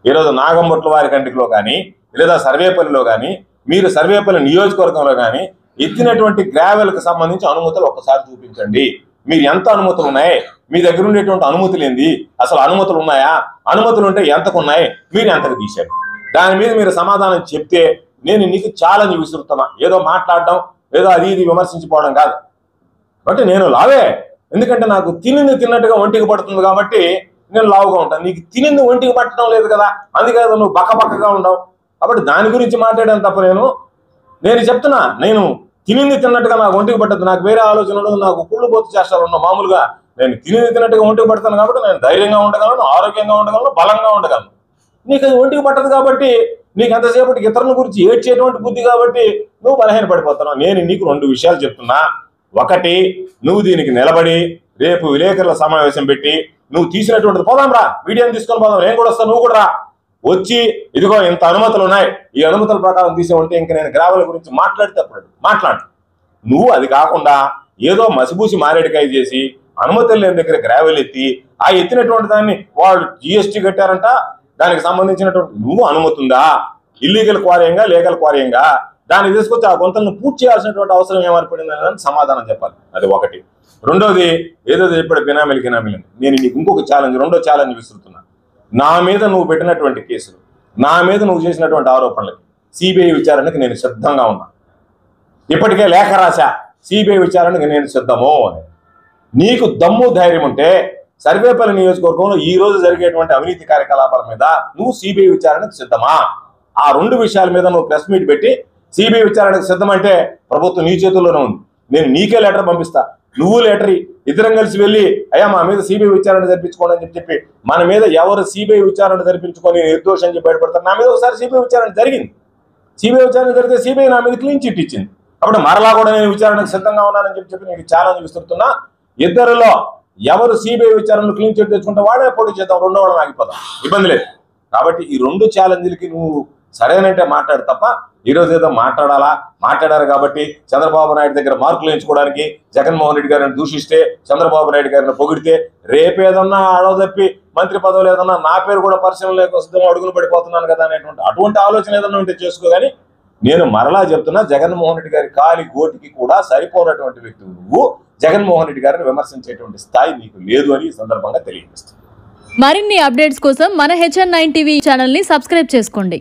ఈరోజు నాగంబొట్ల వారి కంటిలో కానీ లేదా సర్వేపల్లిలో కానీ మీరు సర్వేపల్లి నియోజకవర్గంలో కానీ ఎత్తినటువంటి గ్రావెల్కి సంబంధించి అనుమతులు ఒక్కసారి చూపించండి. మీరు ఎంత అనుమతులు ఉన్నాయి, మీ దగ్గర ఉండేటువంటి అనుమతులు ఏంది, అసలు అనుమతులు ఉన్నాయా, అనుమతులు ఉంటే ఎంతకు ఉన్నాయి, మీరు ఎంతకు తీశారు, దాని మీద మీరు సమాధానం చెప్తే నేను నీకు ఛాలెంజ్ విసురుతున్నా. ఏదో మాట్లాడడం, ఏదో అది ఇది విమర్శించిపోవడం కాదు. కాబట్టి నేను లావే, ఎందుకంటే నాకు తినింది తిన్నట్టుగా ఒంటికి పడుతుంది కాబట్టి నేను లావుగా ఉంటాను. నీకు తినింది ఒంటికి పట్టడం లేదు కదా, అందుకే నువ్వు బక్కగా ఉండవు. కాబట్టి దాని గురించి మాట్లాడాను తప్ప నేను చెప్తున్నా, నేను తినింది తిన్నట్టుగా నాకు ఒంటికి పట్టదు, నాకు వేరే ఆలోచన ఉండదు, నాకు కుళ్ళు పోతు చేస్తారు ఉన్న. మామూలుగా నేను తినింది తిన్నట్టుగా ఒంటికి పడతాను కాబట్టి నేను ధైర్యంగా ఉండగలను, ఆరోగ్యంగా ఉండగలను, బలంగా ఉండగలను. నీకు అది ఒంటికి పట్టదు కాబట్టి నీకు ఎంతసేపటికి ఇతరుల గురించి ఏడ్చేటువంటి బుద్ధి కాబట్టి నువ్వు బలహీన పడిపోతున్నావు. నేను నీకు 2 విషయాలు చెప్తున్నా. ఒకటి, నువ్వు దీనికి నిలబడి రేపు విలేకరుల సమావేశం పెట్టి నువ్వు తీసినటువంటిది పోదాం రా, వీడియోని తీసుకొని పోదాం, నేను కూడా వస్తాను, నువ్వు కూడా రా, వచ్చి ఇదిగో ఇంత అనుమతులు ఉన్నాయి, ఈ అనుమతుల ప్రకారం తీసేవంటే ఇంక నేను గ్రావెల గురించి మాట్లాడితే మాట్లాడు. నువ్వు అది కాకుండా ఏదో మసిబూసి మారేడికాయ చేసి అనుమతులు లేని దగ్గర గ్రావెల్ ఎత్తి ఆ ఎత్తినటువంటి దాన్ని వాళ్ళు జిఎస్టీ కట్టారంట, దానికి సంబంధించినటువంటి నువ్వు అనుమతి ఉందా, ఇల్లీగల్ క్వారీయంగా లీగల్ క్వారీయంగా, దాన్ని తీసుకొచ్చి ఆ గుంతలను పూర్తి చేయాల్సినటువంటి అవసరం ఏమర్పడింది అని సమాధానం చెప్పాలి. అది ఒకటి. రెండోది, ఏదో చెప్పాడు బినామీలు నేను నీకు ఇంకొక ఛాలెంజ్, రెండో ఛాలెంజ్ విసురుతున్నా. నా మీద నువ్వు పెట్టినటువంటి కేసులు, నా మీద నువ్వు చేసినటువంటి ఆరోపణలకి సిబిఐ విచారణకి నేను సిద్ధంగా ఉన్నా. ఇప్పటికే లేఖ రాశా, సిబిఐ విచారణకి నేను సిద్ధము అని. నీకు దమ్ము ధైర్యం ఉంటే సర్వేపల్లి నియోజకవర్గంలో ఈ రోజు జరిగేటువంటి అవినీతి కార్యకలాపాల మీద నువ్వు సిబిఐ విచారణకు సిద్ధమా? ఆ 2 విషయాల మీద నువ్వు ప్రెస్ మీట్ పెట్టి సిబిఐ విచారణకు సిద్ధమంటే ప్రభుత్వం నీ చేతుల్లోనే ఉంది. నేను నీకే లెటర్ పంపిస్తా, నువ్వు లెటర్ ఇద్దరం కలిసి వెళ్ళి అయ్యా మా మీద సిబిఐ విచారణ జరిపించుకోండి అని చెప్పి మన మీద ఎవరు సిబిఐ విచారణ జరిపించుకొని నిర్దోషం చెప్పి బయటపడతారు. నా మీద ఒకసారి సిబిఐ విచారణ జరిగింది, సిబిఐ విచారణ జరిగితే సిబిఐ నా మీద క్లీన్ చిట్ ఇచ్చింది. కాబట్టి మరలా కూడా నేను విచారణకు సిద్ధంగా ఉన్నానని చెప్పి నీకు ఛాలెంజ్ విస్తున్నా. ఇద్దరిలో ఎవరు సిబిఐ విచారణను క్లీన్ చిట్ తెచ్చుకుంటే వాడే పోటీ చేద్దాం, రెండో వాళ్ళని ఆగిపోదాం, ఇబ్బంది లేదు. కాబట్టి ఈ 2 ఛాలెంజ్లకి నువ్వు సరైనంటే మాట్లాడు తప్ప ఈరోజు ఏదో మాట్లాడారు కాబట్టి చంద్రబాబు నాయుడు దగ్గర మార్కులు ఎంచుకోవడానికి జగన్మోహన్ రెడ్డి గారిని దూషిస్తే, చంద్రబాబు నాయుడు గారిని పొగిడితే, రేపేదన్నా అడవ తప్పి మంత్రి పదవులు ఏదన్నా నా పేరు కూడా పరిశీలనలోకి వస్తుందో అడుగులు పడిపోతున్నాను కదా అటువంటి ఆలోచన ఏదన్నా ఉంటే చేసుకో. కానీ నేను మరలా చెప్తున్నా, జగన్మోహన్ రెడ్డి గారి కాలి గోటికి కూడా సరిపోనటువంటి వ్యక్తి నువ్వు. జగన్మోహన్ రెడ్డి గారిని విమర్శించేటువంటి స్థాయి నీకు లేదు అని ఈ సందర్భంగా తెలియజేస్తుంది. మరిన్ని అప్డేట్స్ కోసం మన HN9 టీవీ ఛానల్ ని సబ్స్క్రైబ్ చేసుకోండి.